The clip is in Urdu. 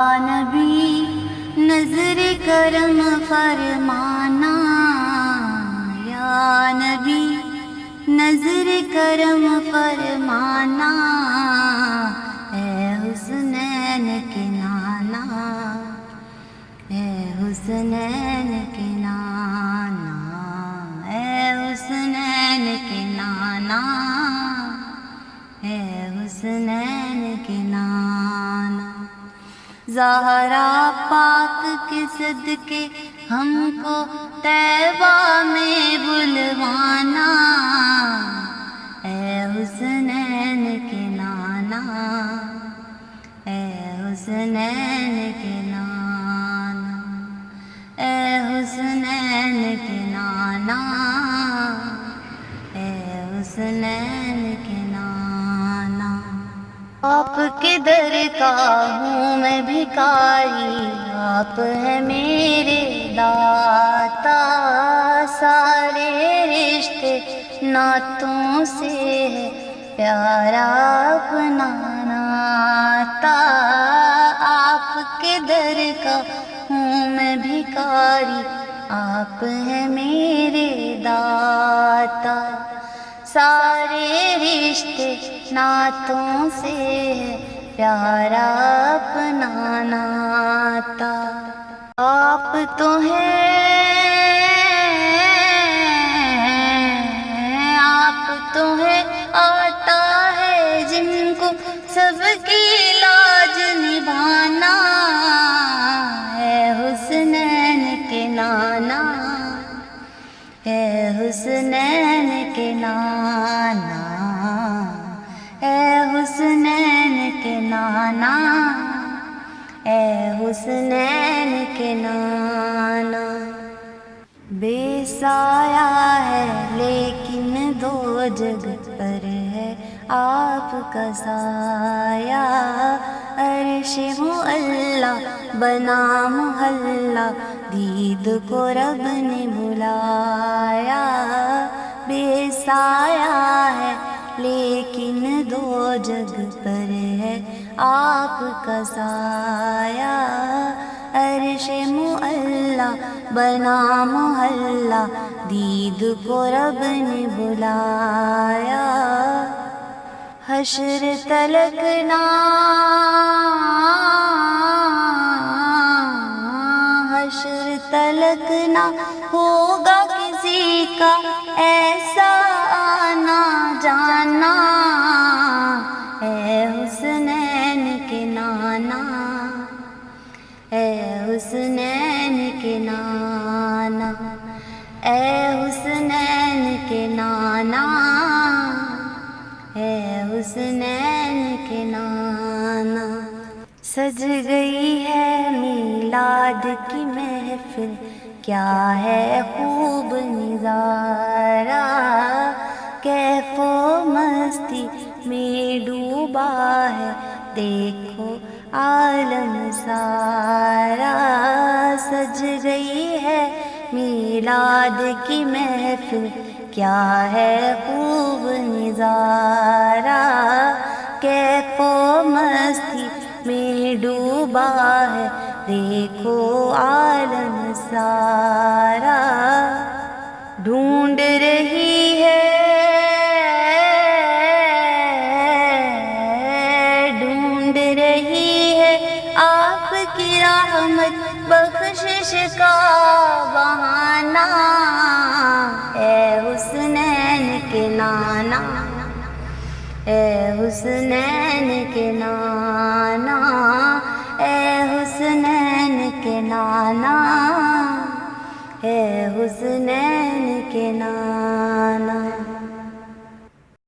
نبی نظر کرم فرمانا، یا نبی نظر کرم فرمانا، اے حسنین کے نانا، اے حسنین کے نانا، اے حسنین کے نانا، اے حسنین کے نانا۔ زہرا پاک کے صدقے ہم کو طیبہ میں بلوانا، اے حسنین کے نانا، اے حسنین کے نانا، اے حسنین کے نانا، اے حسنین کے نانا۔ آپ کے در کا ہوں میں بھکاری، آپ ہے میرے داتا، سارے رشتے ناتوں سے ہے پیارا اپنا ناتا۔ آپ کے در کا ہوں میں بھکاری، آپ ہے میرے داتا، سارے رشتے ناتوں سے ہے پیارا اپنا ناتا۔ آپ تو ہیں، آپ تو ہیں آتا ہے جن کو سب کی لاج نبھانا، اے حسنین کے نانا، اے حسنین کے نانا، اے حسنین کے نانا، اے حسنین کے نانا۔ بے سایہ ہے لیکن دو جگہ پر ہے آپ کا سایہ، عرش معلا بنا محلہ، دید کو رب نے بلایا۔ بے سایہ ہے لیکن دو جگہ پر ہے آپ کا سایہ، عرش معلا بنا محلہ، دید کو رب نے بلایا۔ حشر تلک نہ، حشر تلک نہ ہوگا کسی کا ایسا آنا جانا، اے حسنین کے نانا، اے حسنین کے نانا، اے حسنین کے نانا، اے حسنین کے نانا۔ سج گئی ہے میلاد کی محفل، کیا ہے خوب نظارہ، کیف و مستی میں ڈوبا ہے دیکھو عالم سارا۔ سج گئی ہے میلاد کی محفل، کیا ہے خوب نظارہ، کیف و مستی میں ڈوبا ہے دیکھو عالم سارا۔ ڈھونڈ رہی ہے، ڈھونڈ رہی ہے آپ کی رحمت بخشش کا بہانہ، اے حسنین کے نانا، اے حسنین کے نانا، اے حسنین کے نانا، اے حسنین کے نانا۔